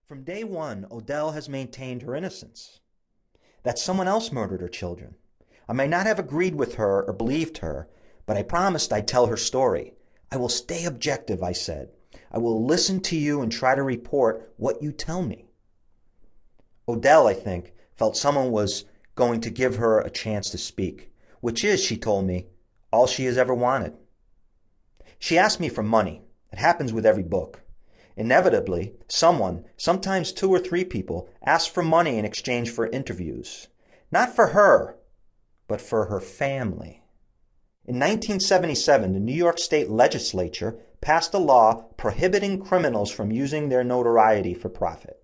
From day one, Odell has maintained her innocence, that someone else murdered her children. I may not have agreed with her or believed her, but I promised I'd tell her story. I will stay objective, I said. I will listen to you and try to report what you tell me. Odell, I think, felt someone was going to give her a chance to speak, which is, she told me, all she has ever wanted. She asked me for money. It happens with every book. Inevitably, someone, sometimes 2 or 3 people, ask for money in exchange for interviews. Not for her, but for her family. In 1977, the New York State Legislature passed a law prohibiting criminals from using their notoriety for profit.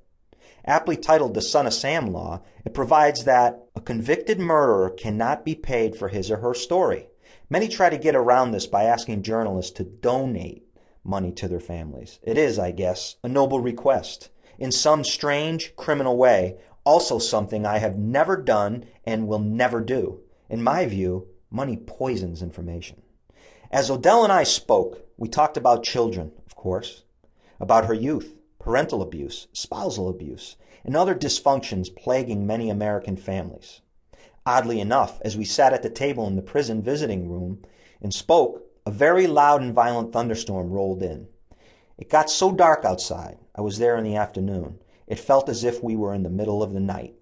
Aptly titled the Son of Sam Law, it provides that a convicted murderer cannot be paid for his or her story. Many try to get around this by asking journalists to donate money to their families. It is, I guess, a noble request. In some strange, criminal way, also something I have never done and will never do. In my view, money poisons information. As Odell and I spoke, we talked about children, of course, about her youth, parental abuse, spousal abuse, and other dysfunctions plaguing many American families. Oddly enough, as we sat at the table in the prison visiting room and spoke, a very loud and violent thunderstorm rolled in. It got so dark outside, I was there in the afternoon, it felt as if we were in the middle of the night.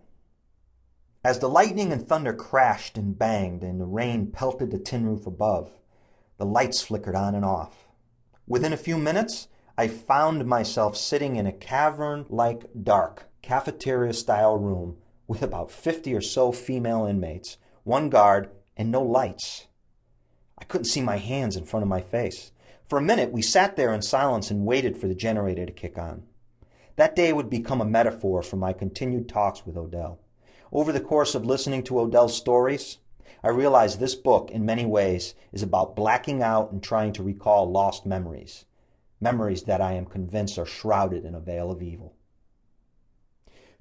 As the lightning and thunder crashed and banged and the rain pelted the tin roof above, the lights flickered on and off. Within a few minutes, I found myself sitting in a cavern-like dark, cafeteria-style room with about 50 or so female inmates, 1 guard, and no lights. I couldn't see my hands in front of my face. For a minute, we sat there in silence and waited for the generator to kick on. That day would become a metaphor for my continued talks with Odell. Over the course of listening to Odell's stories, I realized this book, in many ways, is about blacking out and trying to recall lost memories. Memories that I am convinced are shrouded in a veil of evil.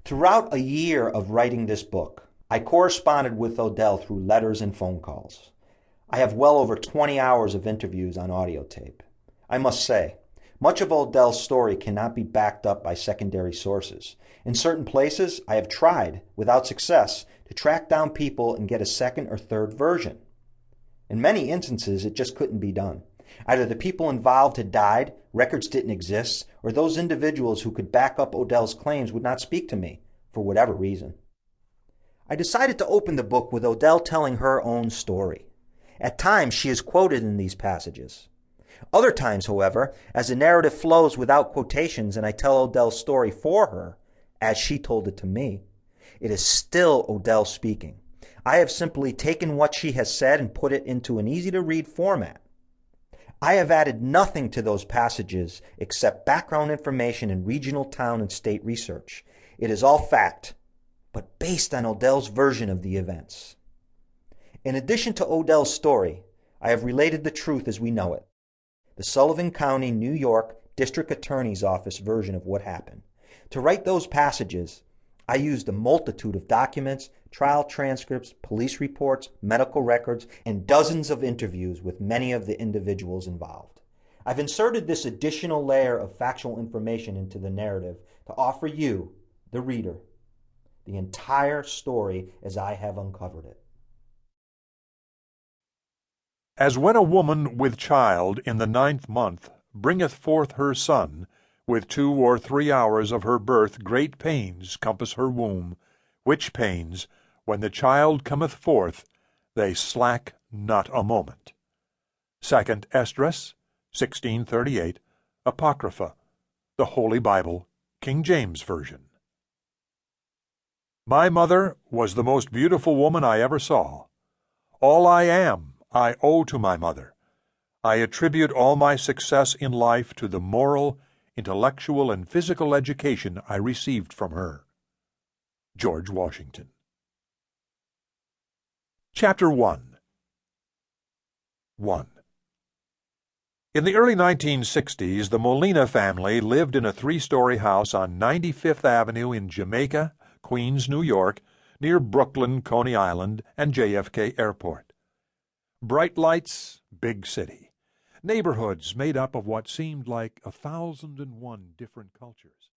Throughout a year of writing this book, I corresponded with Odell through letters and phone calls. I have well over 20 hours of interviews on audio tape. I must say, much of Odell's story cannot be backed up by secondary sources. In certain places, I have tried, without success, to track down people and get a second or third version. In many instances, it just couldn't be done. Either the people involved had died, records didn't exist, or those individuals who could back up Odell's claims would not speak to me, for whatever reason. I decided to open the book with Odell telling her own story. At times, she is quoted in these passages. Other times, however, as the narrative flows without quotations and I tell Odell's story for her, as she told it to me, it is still Odell speaking. I have simply taken what she has said and put it into an easy-to-read format. I have added nothing to those passages except background information and regional town and state research. It is all fact, but based on Odell's version of the events. In addition to Odell's story, I have related the truth as we know it, the Sullivan County, New York District Attorney's Office version of what happened. To write those passages, I used a multitude of documents, trial transcripts, police reports, medical records, and dozens of interviews with many of the individuals involved. I've inserted this additional layer of factual information into the narrative to offer you, the reader, the entire story as I have uncovered it. As when a woman with child in the 9th month bringeth forth her son, with 2 or 3 hours of her birth great pains compass her womb, which pains, when the child cometh forth, they slack not a moment. 2 Esdras, 1638, Apocrypha, the Holy Bible, King James Version. My mother was the most beautiful woman I ever saw. All I am I owe to my mother. I attribute all my success in life to the moral, intellectual, and physical education I received from her. George Washington. Chapter 1. 1. In the early 1960s, the Molina family lived in a 3-story house on 95th Avenue in Jamaica, Queens, New York, near Brooklyn, Coney Island, and JFK Airport. Bright lights, big city. Neighborhoods made up of what seemed like 1,001 different cultures.